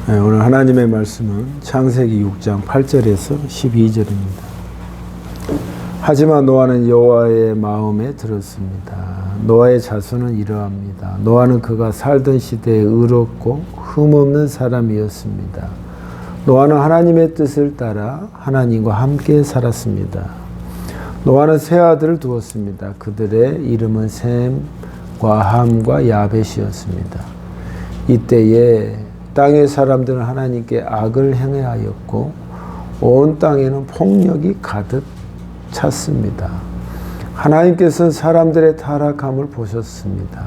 네, 오늘 하나님의 말씀은 창세기 6장 8절에서 12절입니다. 하지만 노아는 여호와의 마음에 들었습니다. 노아의 자손은 이러합니다. 노아는 그가 살던 시대에 의롭고 흠없는 사람이었습니다. 노아는 하나님의 뜻을 따라 하나님과 함께 살았습니다. 노아는 세 아들을 두었습니다. 그들의 이름은 셈과 함과 야벳이었습니다. 이때에 땅의 사람들은 하나님께 악을 행하였고 온 땅에는 폭력이 가득 찼습니다. 하나님께서는 사람들의 타락함을 보셨습니다.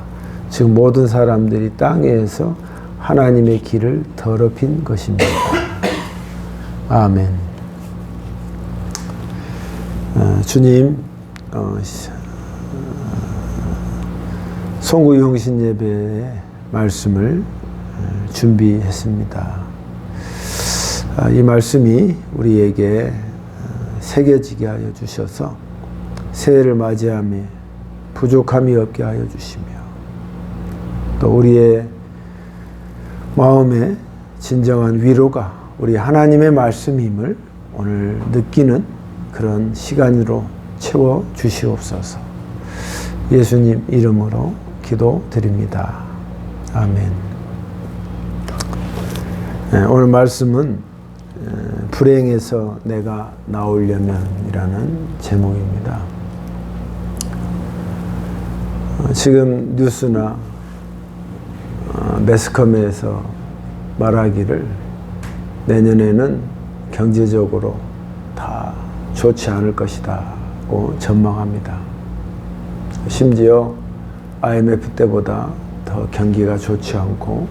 즉 모든 사람들이 땅에서 하나님의 길을 더럽힌 것입니다. 아멘. 주님, 송구 영신 예배의 말씀을 준비했습니다. 이 말씀이 우리에게 새겨지게 하여 주셔서 새해를 맞이함에 부족함이 없게 하여 주시며 또 우리의 마음에 진정한 위로가 우리 하나님의 말씀임을 오늘 느끼는 그런 시간으로 채워 주시옵소서. 예수님 이름으로 기도드립니다. 아멘. 오늘 말씀은 불행에서 내가 나오려면 이라는 제목입니다. 지금 뉴스나 매스컴에서 말하기를 내년에는 경제적으로 다 좋지 않을 것이라고 전망합니다. 심지어 IMF 때보다 더 경기가 좋지 않고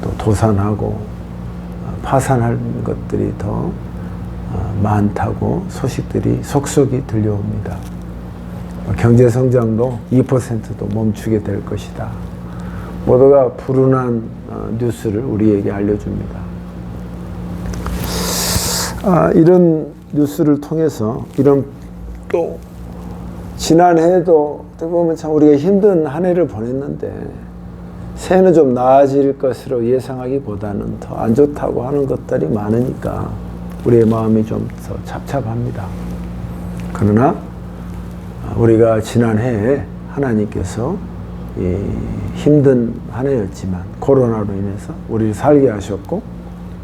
또 도산하고 파산할 것들이 더 많다고 소식들이 속속이 들려옵니다. 경제 성장도 2%도 멈추게 될 것이다. 모두가 불운한 뉴스를 우리에게 알려줍니다. 이런 뉴스를 통해서 이런 또 지난해에도 어떻게 보면 참 우리가 힘든 한 해를 보냈는데 새해는 좀 나아질 것으로 예상하기보다는 더 안 좋다고 하는 것들이 많으니까 우리의 마음이 좀 더 잡잡합니다. 그러나 우리가 지난해에 하나님께서 이 힘든 한 해였지만 코로나로 인해서 우리를 살게 하셨고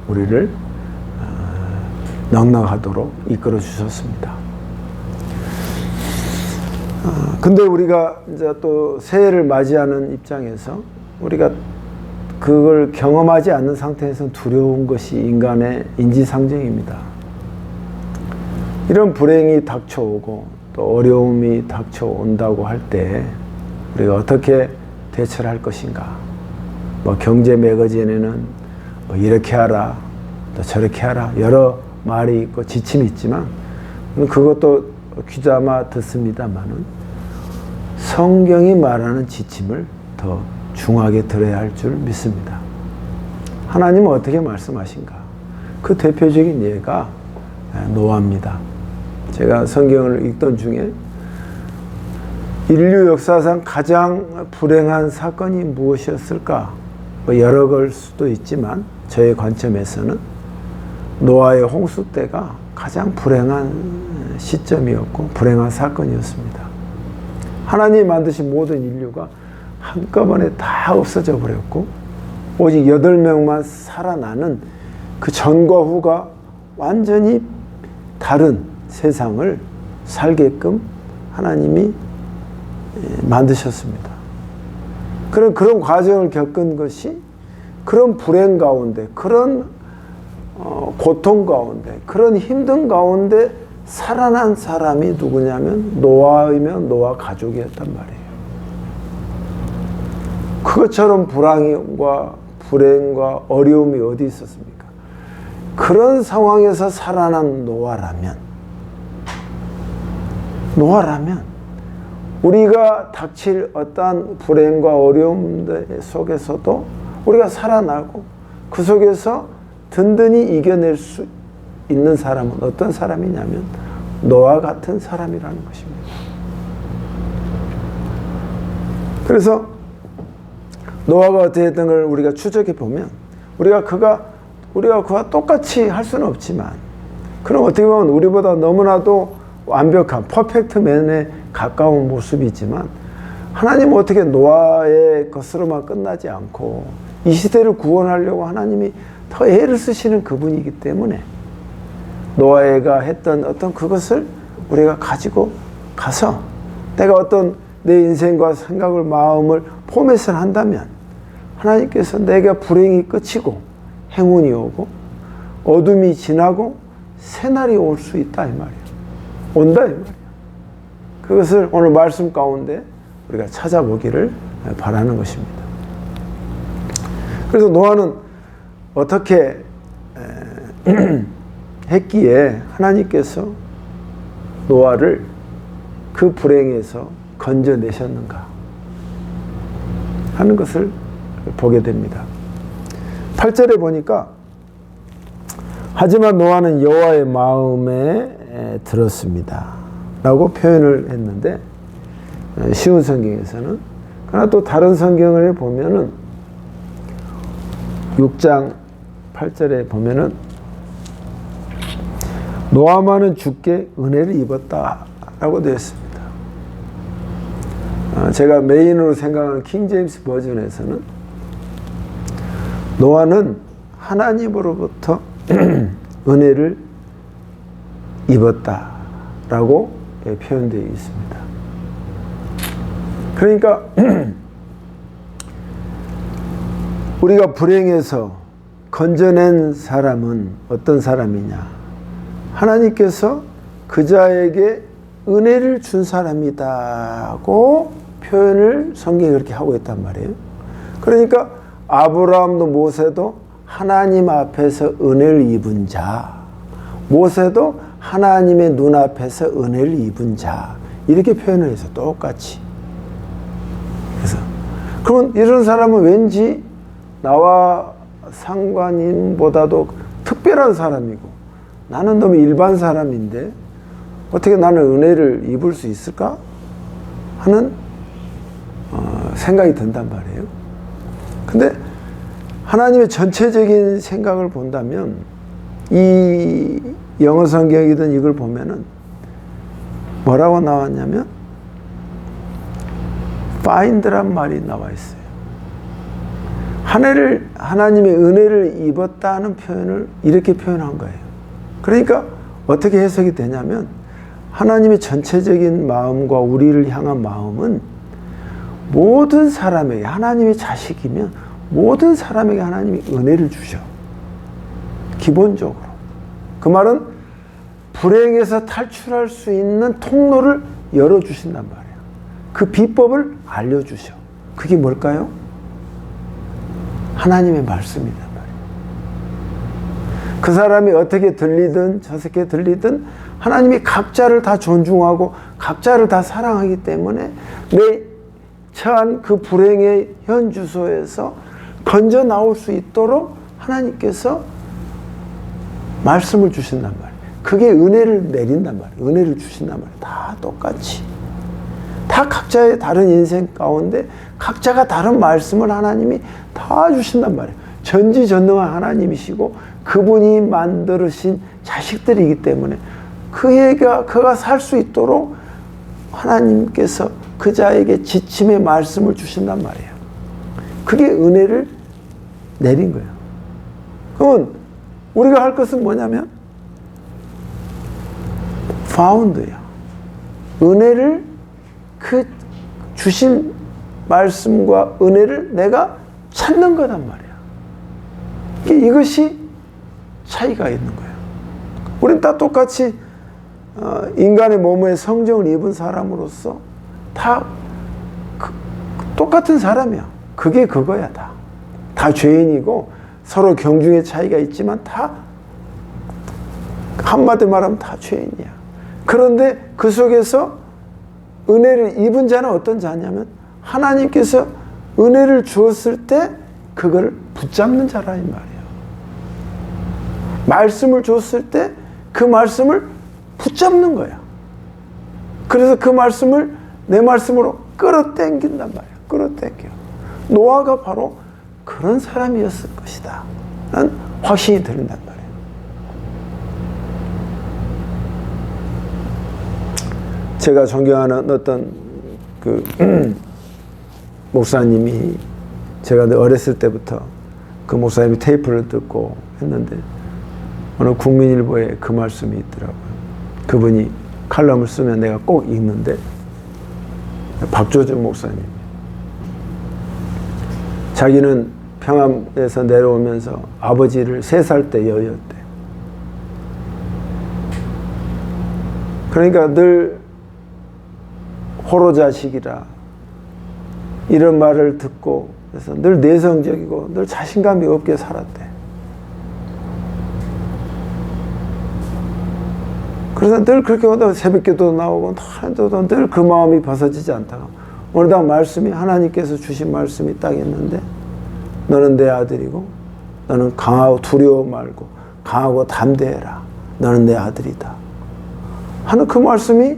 우리를 넉넉하도록 이끌어 주셨습니다. 근데 우리가 이제 또 새해를 맞이하는 입장에서 우리가 그걸 경험하지 않는 상태에서 두려운 것이 인간의 인지상정입니다. 이런 불행이 닥쳐오고 또 어려움이 닥쳐온다고 할 때 우리가 어떻게 대처를 할 것인가. 경제 매거진에는 이렇게 하라, 또 저렇게 하라 여러 말이 있고 지침이 있지만 그것도 귀담아 듣습니다만은 성경이 말하는 지침을 더 중하게 들어야 할 줄 믿습니다. 하나님은 어떻게 말씀하신가? 그 대표적인 예가 노아입니다. 제가 성경을 읽던 중에 인류 역사상 가장 불행한 사건이 무엇이었을까? 여러 걸 수도 있지만 저의 관점에서는 노아의 홍수 때가 가장 불행한 시점이었고 불행한 사건이었습니다. 하나님이 만드신 모든 인류가 한꺼번에 다 없어져 버렸고 오직 8명만 살아나는 그 전과 후가 완전히 다른 세상을 살게끔 하나님이 만드셨습니다. 그런 과정을 겪은 것이 그런 불행 가운데 그런 고통 가운데 그런 힘든 가운데 살아난 사람이 누구냐면 노아이면 노아 가족이었단 말이에요. 그것처럼 불황과 불행과 어려움이 어디 있었습니까? 그런 상황에서 살아난 노아라면 우리가 닥칠 어떠한 불행과 어려움 속에서도 우리가 살아나고 그 속에서 든든히 이겨낼 수 있는 사람은 어떤 사람이냐면 노아 같은 사람이라는 것입니다. 그래서 노아가 어떻게 했던 걸 우리가 추적해 보면 우리가 그가 우리가 그와 똑같이 할 수는 없지만, 그럼 어떻게 보면 우리보다 너무나도 완벽한 퍼펙트맨에 가까운 모습이지만, 하나님은 어떻게 노아의 것으로만 끝나지 않고 이 시대를 구원하려고 하나님이 더 애를 쓰시는 그분이기 때문에 노아가 했던 어떤 그것을 우리가 가지고 가서 내가 어떤 내 인생과 생각을, 마음을 포맷을 한다면 하나님께서 내가 불행이 끝이고 행운이 오고 어둠이 지나고 새날이 올 수 있다 이 말이에요. 온다 이 말이에요. 그것을 오늘 말씀 가운데 우리가 찾아보기를 바라는 것입니다. 그래서 노아는 어떻게 했기에 하나님께서 노아를 그 불행에서 건져내셨는가 하는 것을 보게 됩니다. 8절에 보니까 하지만 노아는 여호와의 마음에 들었습니다 라고 표현을 했는데, 쉬운 성경에서는, 그러나 또 다른 성경을 보면은 6장 8절에 보면은 노아만은 주께 은혜를 입었다 라고 되어 있습니다. 제가 메인으로 생각하는 킹제임스 버전에서는 노아는 하나님으로부터 은혜를 입었다 라고 표현되어 있습니다. 그러니까 우리가 불행에서 건져낸 사람은 어떤 사람이냐? 하나님께서 그 자에게 은혜를 준 사람이다고 표현을 성경이 그렇게 하고 있단 말이에요. 그러니까 아브라함도 모세도 하나님 앞에서 은혜를 입은 자, 모세도 하나님의 눈앞에서 은혜를 입은 자, 이렇게 표현을 해서 똑같이. 그래서 그러면 이런 사람은 왠지 나와 상관인보다도 특별한 사람이고 나는 너무 일반 사람인데 어떻게 나는 은혜를 입을 수 있을까 하는 생각이 든단 말이에요. 근데 하나님의 전체적인 생각을 본다면 이 영어 성경이든 이걸 보면은 뭐라고 나왔냐면 find란 말이 나와 있어요. 하나님의 은혜를 입었다는 표현을 이렇게 표현한 거예요. 그러니까 어떻게 해석이 되냐면 하나님의 전체적인 마음과 우리를 향한 마음은 모든 사람에게, 하나님의 자식이면 모든 사람에게 하나님이 은혜를 주셔. 기본적으로. 그 말은 불행에서 탈출할 수 있는 통로를 열어주신단 말이에요. 그 비법을 알려주셔. 그게 뭘까요? 하나님의 말씀이란 말이에요. 그 사람이 어떻게 들리든 저렇게 들리든 하나님이 각자를 다 존중하고 각자를 다 사랑하기 때문에 내 처한 그 불행의 현 주소에서 건져 나올 수 있도록 하나님께서 말씀을 주신단 말이에요. 그게 은혜를 내린단 말이에요. 은혜를 주신단 말이에요. 다 똑같이. 다 각자의 다른 인생 가운데 각자가 다른 말씀을 하나님이 다 주신단 말이에요. 전지전능한 하나님이시고 그분이 만드신 자식들이기 때문에 그가 살 수 있도록 하나님께서 그 자에게 지침의 말씀을 주신단 말이에요. 그게 은혜를 내린 거예요. 그러면 우리가 할 것은 뭐냐면 found야. 은혜를 그 주신 말씀과 은혜를 내가 찾는 거단 말이야. 이것이 차이가 있는 거예요. 우린 다 똑같이 인간의 몸에 성정을 입은 사람으로서 다 똑같은 사람이야. 그게 그거야. 다 죄인이고 서로 경중의 차이가 있지만 다 한마디 말하면 다 죄인이야. 그런데 그 속에서 은혜를 입은 자는 어떤 자냐면 하나님께서 은혜를 주었을 때 그걸 붙잡는 자라 이 말이에요. 말씀을 줬을 때 그 말씀을 붙잡는 거야. 그래서 그 말씀을 내 말씀으로 끌어당긴단 말이야. 끌어당겨. 노아가 바로 그런 사람이었을 것이다. 난 확신이 들린단 말이에요. 제가 존경하는 어떤 목사님이, 제가 어렸을 때부터 그 목사님이 테이프를 듣고 했는데 어느 국민일보에 그 말씀이 있더라고요. 그분이 칼럼을 쓰면 내가 꼭 읽는데, 박조준 목사님. 자기는 평안에서 내려오면서 아버지를 3살 때 여였대. 그러니까 늘 호로자식이라 이런 말을 듣고, 그래서 늘 내성적이고 늘 자신감이 없게 살았대. 그래서 늘 그렇게 새벽기도 나오고 늘 그 마음이 벗어지지 않다가 어느 날 말씀이, 하나님께서 주신 말씀이 딱 있는데, 너는 내 아들이고 너는 강하고 두려워 말고 강하고 담대해라. 너는 내 아들이다 하는 그 말씀이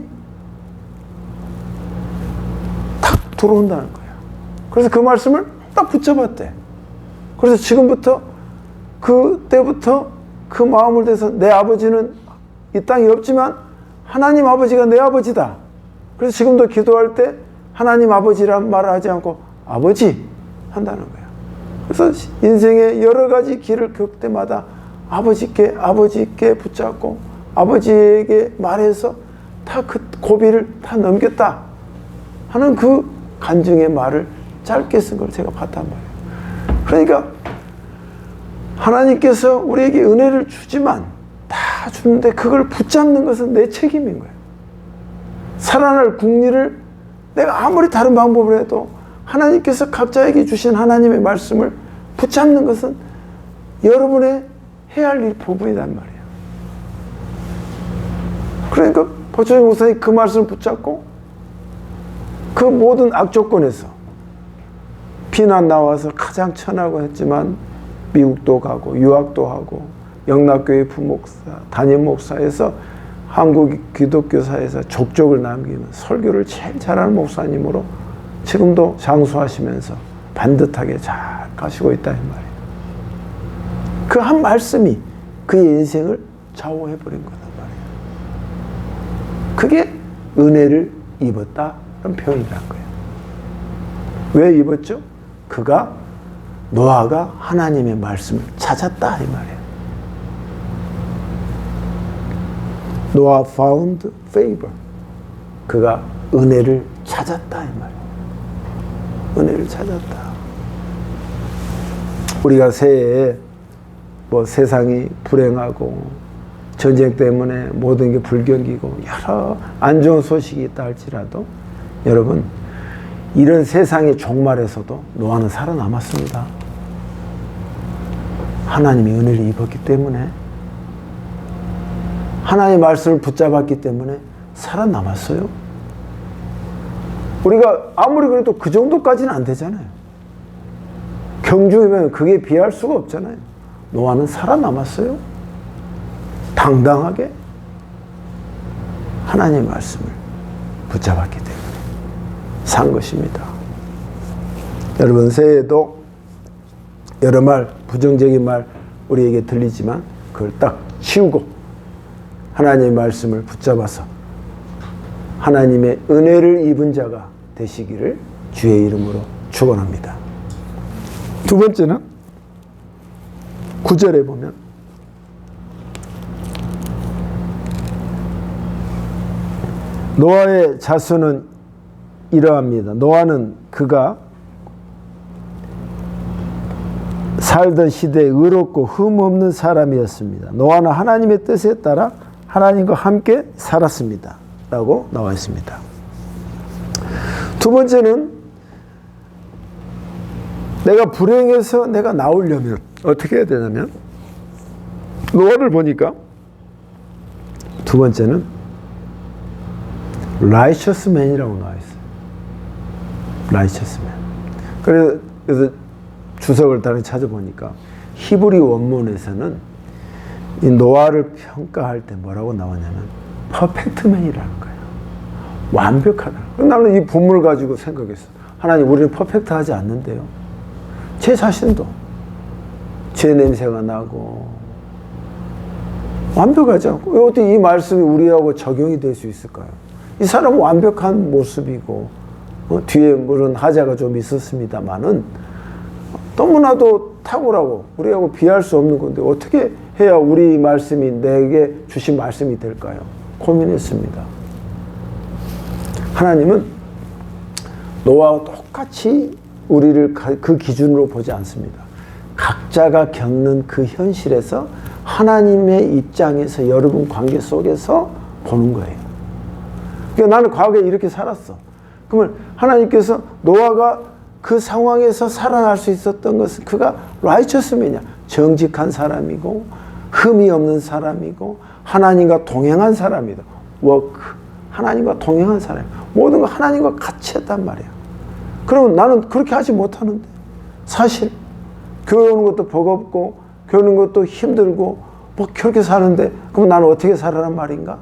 탁 들어온다는 거예요. 그래서 그 말씀을 딱 붙잡았대. 그래서 지금부터, 그때부터 그 마음을 대해서 내 아버지는 이 땅에 없지만 하나님 아버지가 내 아버지다. 그래서 지금도 기도할 때 하나님 아버지란 말을 하지 않고 아버지 한다는 거예요. 그래서 인생의 여러 가지 길을 겪을 때마다 아버지께 붙잡고 아버지에게 말해서 다 그 고비를 다 넘겼다 하는 그 간증의 말을 짧게 쓴 걸 제가 봤단 말이에요. 그러니까 하나님께서 우리에게 은혜를 주지만 다 주는데 그걸 붙잡는 것은 내 책임인 거예요. 살아날 국리를 내가 아무리 다른 방법을 해도 하나님께서 각자에게 주신 하나님의 말씀을 붙잡는 것은 여러분의 해야 할 일 부분이란 말이에요. 그러니까 박조준 목사님 그 말씀을 붙잡고 그 모든 악조건에서 비난 나와서 가장 천하고 했지만 미국도 가고 유학도 하고 영락교회 부목사, 담임 목사에서 한국 기독교사에서 족적을 남기는 설교를 제일 잘하는 목사님으로 지금도 장수하시면서 반듯하게 잘 가시고 있다 이 말이에요. 그 한 말씀이 그의 인생을 좌우해버린 거단 말이에요. 그게 은혜를 입었다는 표현이란 거예요. 왜 입었죠? 노아가 하나님의 말씀을 찾았다 이 말이에요. 노아 found favor. 그가 은혜를 찾았다 이 말이에요. 은혜를 찾았다. 우리가 새해에 세상이 불행하고 전쟁 때문에 모든 게 불경기고 여러 안 좋은 소식이 있다 할지라도 여러분, 이런 세상의 종말에서도 노아는 살아남았습니다. 하나님의 은혜를 입었기 때문에, 하나님의 말씀을 붙잡았기 때문에 살아남았어요. 우리가 아무리 그래도 그 정도까지는 안 되잖아요. 경주면 그게 비할 수가 없잖아요. 노아는 살아남았어요. 당당하게 하나님의 말씀을 붙잡았기 때문에 산 것입니다. 여러분, 새해에도 여러 말, 부정적인 말 우리에게 들리지만 그걸 딱 치우고 하나님의 말씀을 붙잡아서 하나님의 은혜를 입은 자가 되시기를 주의 이름으로 축원합니다. 두 번째는 9절에 보면 노아의 자손은 이러합니다. 노아는 그가 살던 시대에 의롭고 흠없는 사람이었습니다. 노아는 하나님의 뜻에 따라 하나님과 함께 살았습니다. 라고 나와 있습니다. 두 번째는 내가 불행해서 내가 나오려면 어떻게 해야 되냐면, 노아를 보니까 두 번째는 righteous man이라고 나와 있어요. righteous man. 그래서 주석을 다시 찾아보니까 히브리 원문에서는 이 노아를 평가할 때 뭐라고 나오냐면 perfect man이라는 거예요. 완벽하다. 나는 이 본문을 가지고 생각했어. 하나님, 우리는 퍼펙트하지 않는데요. 제 자신도 죄 냄새가 나고 완벽하지 않고 왜 어떻게 이 말씀이 우리하고 적용이 될 수 있을까요? 이 사람은 완벽한 모습이고 뒤에 물론 하자가 좀 있었습니다만은 너무나도 탁월하고 우리하고 비할 수 없는 건데 어떻게 해야 우리 말씀이 내게 주신 말씀이 될까요? 고민했습니다. 하나님은 노아와 똑같이 우리를 그 기준으로 보지 않습니다. 각자가 겪는 그 현실에서 하나님의 입장에서 여러분 관계 속에서 보는 거예요. 그러니까 나는 과거에 이렇게 살았어. 그러면 하나님께서 노아가 그 상황에서 살아날 수 있었던 것은 그가 righteous이냐, 정직한 사람이고 흠이 없는 사람이고 하나님과 동행한 사람이다. 워크, 하나님과 동행한 사람. 모든 거 하나님과 같이 했단 말이야. 그러면 나는 그렇게 하지 못하는데 사실 교회 오는 것도 버겁고 교회 오는 것도 힘들고 뭐 그렇게 사는데 그럼 나는 어떻게 살아란 말인가?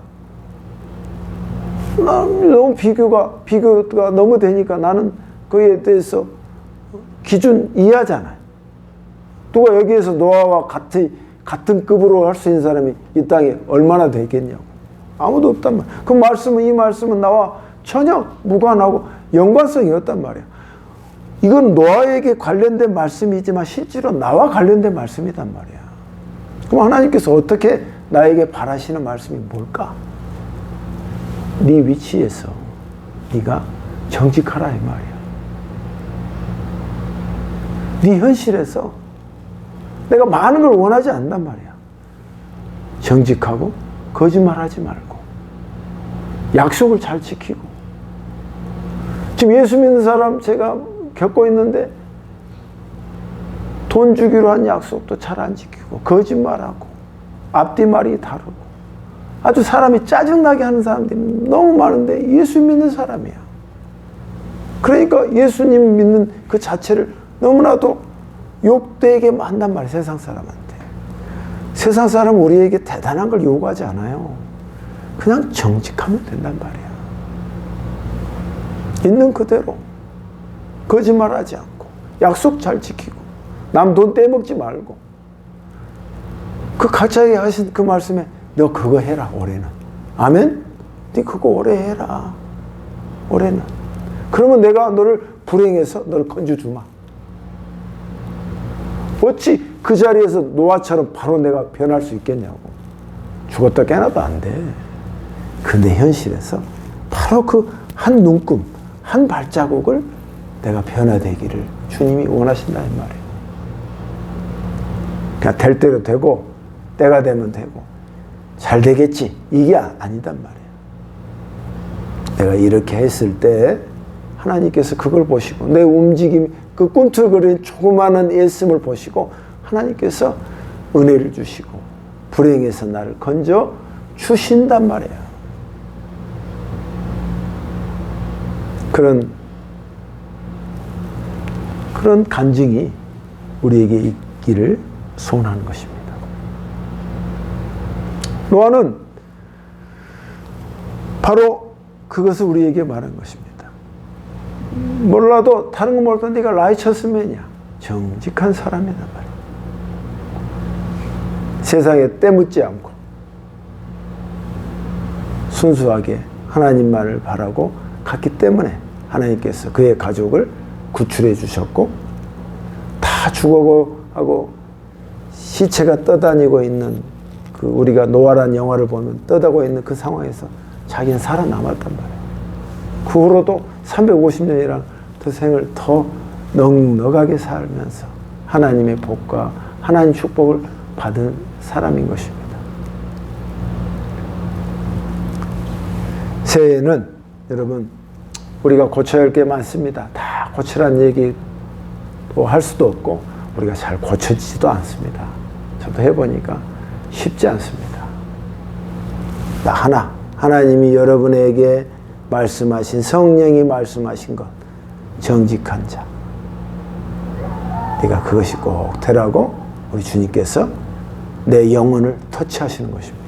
나는 너무 비교가 너무 되니까 나는 그에 대해서 기준 이해하잖아요. 누가 여기에서 노아와 같은 급으로 할 수 있는 사람이 이 땅에 얼마나 되겠냐고. 아무도 없단 말이야. 그 말씀은 이 말씀은 나와 전혀 무관하고 연관성이 없단 말이야. 이건 노아에게 관련된 말씀이지만 실제로 나와 관련된 말씀이란 말이야. 그럼 하나님께서 어떻게 나에게 바라시는 말씀이 뭘까? 네 위치에서 네가 정직하라 이 말이야. 네 현실에서 내가 많은 걸 원하지 않단 말이야. 정직하고 거짓말하지 말고 약속을 잘 지키고. 지금 예수 믿는 사람 제가 겪고 있는데 돈 주기로 한 약속도 잘 안 지키고 거짓말하고 앞뒤말이 다르고 아주 사람이 짜증나게 하는 사람들이 너무 많은데 예수 믿는 사람이야. 그러니까 예수님 믿는 그 자체를 너무나도 욕되게 한단 말이야. 세상 사람한테. 세상 사람은 우리에게 대단한 걸 요구하지 않아요. 그냥 정직하면 된단 말이야. 있는 그대로 거짓말하지 않고 약속 잘 지키고 남 돈 떼먹지 말고. 그 각자에게 하신 그 말씀에 너 그거 해라 올해는. 아멘? 네 그거 올해 해라. 올해는. 그러면 내가 너를 불행해서 너를 건져주마. 어찌 그 자리에서 노아처럼 바로 내가 변할 수 있겠냐고. 죽었다 깨나도 안 돼. 근데 현실에서 바로 그 한 눈금, 한 발자국을 내가 변화되기를 주님이 원하신다 이 말이에요. 그냥 될 대로 되고 때가 되면 되고 잘 되겠지 이게 아니단 말이에요. 내가 이렇게 했을 때 하나님께서 그걸 보시고 내 움직임 그 꿈틀거리는 조그마한 애씀을 보시고 하나님께서 은혜를 주시고 불행에서 나를 건져 주신단 말이에요. 그런 간증이 우리에게 있기를 소원하는 것입니다. 노아는 바로 그것을 우리에게 말한 것입니다. 몰라도 다른 거 몰라도 네가 라이처스맨이야. 정직한 사람이란 말이야. 세상에 때묻지 않고 순수하게 하나님만을 바라고 갔기 때문에 하나님께서 그의 가족을 구출해 주셨고 다 죽어가고 시체가 떠다니고 있는 그 우리가 노아라는 영화를 보면 떠다고 있는 그 상황에서 자기는 살아남았단 말이에요. 그 후로도 350년이랑 그 생을 더 넉넉하게 살면서 하나님의 복과 하나님 축복을 받은 사람인 것입니다. 새해에는 여러분 우리가 고쳐야 할 게 많습니다. 다 고치라는 얘기 할 수도 없고 우리가 잘 고쳐지지도 않습니다. 저도 해보니까 쉽지 않습니다. 하나님이 여러분에게 말씀하신 성령이 말씀하신 것 정직한 자 네가 그것이 꼭 되라고 우리 주님께서 내 영혼을 터치하시는 것입니다.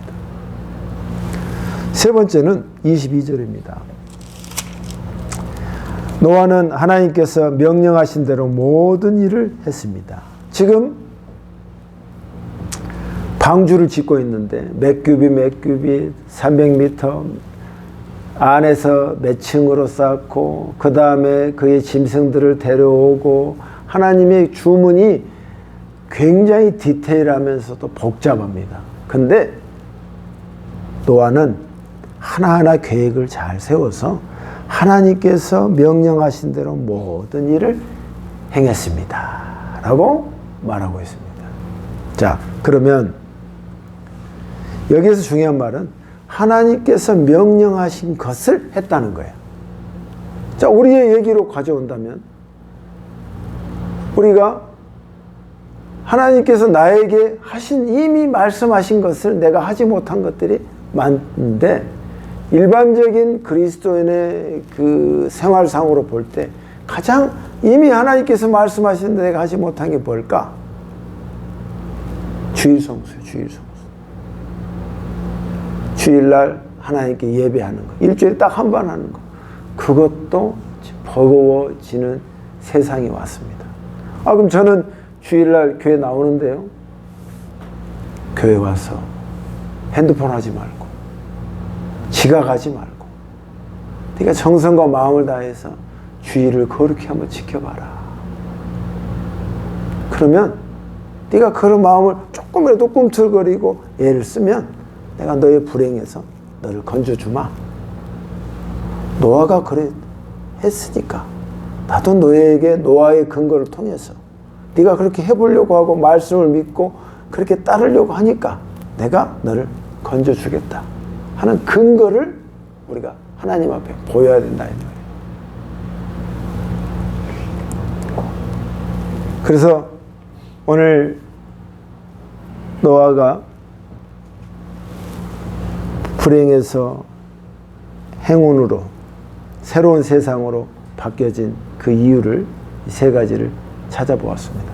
세 번째는 22절입니다. 노아는 하나님께서 명령하신 대로 모든 일을 했습니다. 지금 방주를 짓고 있는데 몇 큐비 300m 안에서 몇 층으로 쌓고 그 다음에 그의 짐승들을 데려오고 하나님의 주문이 굉장히 디테일하면서도 복잡합니다. 근데 노아는 하나하나 계획을 잘 세워서 하나님께서 명령하신 대로 모든 일을 행했습니다. 라고 말하고 있습니다. 자, 그러면 여기에서 중요한 말은 하나님께서 명령하신 것을 했다는 거예요. 자, 우리의 얘기로 가져온다면 우리가 하나님께서 나에게 이미 말씀하신 것을 내가 하지 못한 것들이 많은데 일반적인 그리스도인의 그 생활상으로 볼 때 가장 이미 하나님께서 말씀하시는데 내가 하지 못한 게 뭘까? 주일 성수요, 주일 성수. 주일날 하나님께 예배하는 거. 일주일에 딱 한 번 하는 거. 그것도 버거워지는 세상이 왔습니다. 그럼 저는 주일날 교회 나오는데요. 교회 와서 핸드폰 하지 말고 지각하지 말고 네가 정성과 마음을 다해서 주일을 거룩히 한번 지켜봐라. 그러면 네가 그런 마음을 조금이라도 꿈틀거리고 애를 쓰면 내가 너의 불행에서 너를 건져주마. 노아가 그래 했으니까 나도 너에게 노아의 근거를 통해서 네가 그렇게 해보려고 하고 말씀을 믿고 그렇게 따르려고 하니까 내가 너를 건져주겠다 하는 근거를 우리가 하나님 앞에 보여야 된다. 그래서 오늘 노아가 불행에서 행운으로 새로운 세상으로 바뀌어진 그 이유를 이 세 가지를 찾아보았습니다.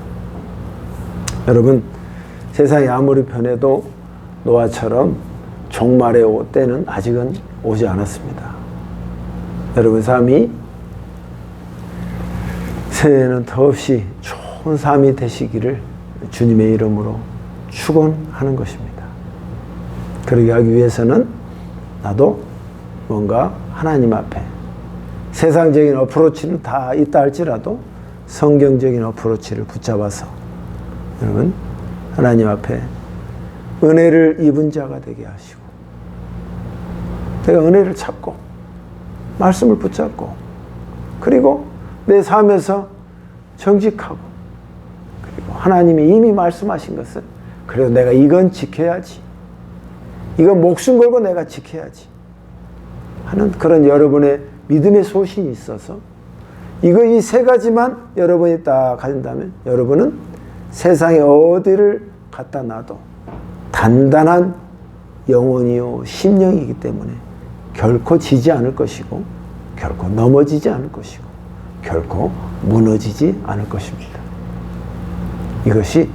여러분, 세상이 아무리 변해도 노아처럼 종말의 때는 아직은 오지 않았습니다. 여러분 삶이 새해에는 더없이 좋은 삶이 되시기를 주님의 이름으로 축원하는 것입니다. 그러게 하기 위해서는 나도 뭔가 하나님 앞에 세상적인 어프로치는 다 있다 할지라도 성경적인 어프로치를 붙잡아서 여러분 하나님 앞에 은혜를 입은 자가 되게 하시고 내가 은혜를 찾고 말씀을 붙잡고 그리고 내 삶에서 정직하고 그리고 하나님이 이미 말씀하신 것을 그래도 내가 이건 지켜야지, 이건 목숨 걸고 내가 지켜야지 하는 그런 여러분의 믿음의 소신이 있어서 이 세 가지만 여러분이 딱 가진다면 여러분은 세상에 어디를 갖다 놔도 단단한 영혼이요 심령이기 때문에 결코 지지 않을 것이고 결코 넘어지지 않을 것이고 결코 무너지지 않을 것입니다. 이것이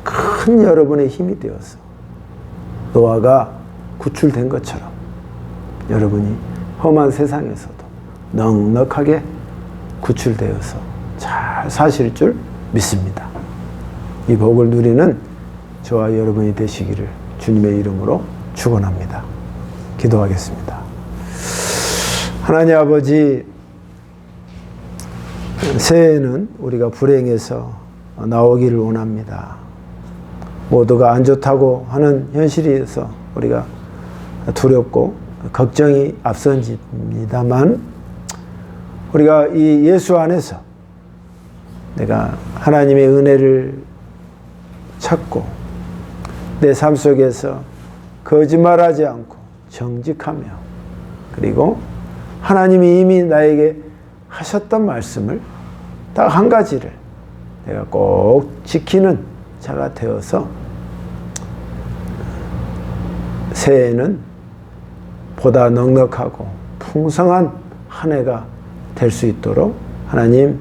큰 여러분의 힘이 되어서 노아가 구출된 것처럼 여러분이 험한 세상에서도 넉넉하게 구출되어서 잘 사실 줄 믿습니다. 이 복을 누리는 저와 여러분이 되시기를 주님의 이름으로 축원합니다. 기도하겠습니다. 하나님 아버지, 새해에는 우리가 불행에서 나오기를 원합니다. 모두가 안 좋다고 하는 현실에서 우리가 두렵고 걱정이 앞선집니다만 우리가 이 예수 안에서 내가 하나님의 은혜를 찾고 내 삶 속에서 거짓말하지 않고 정직하며 그리고 하나님이 이미 나에게 하셨던 말씀을 딱 한 가지를 내가 꼭 지키는 자가 되어서 새해에는 보다 넉넉하고 풍성한 한 해가 될 수 있도록 하나님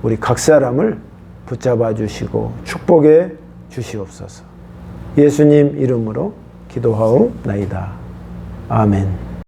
우리 각 사람을 붙잡아 주시고 축복해 주시옵소서. 예수님 이름으로 기도하옵나이다. 아멘.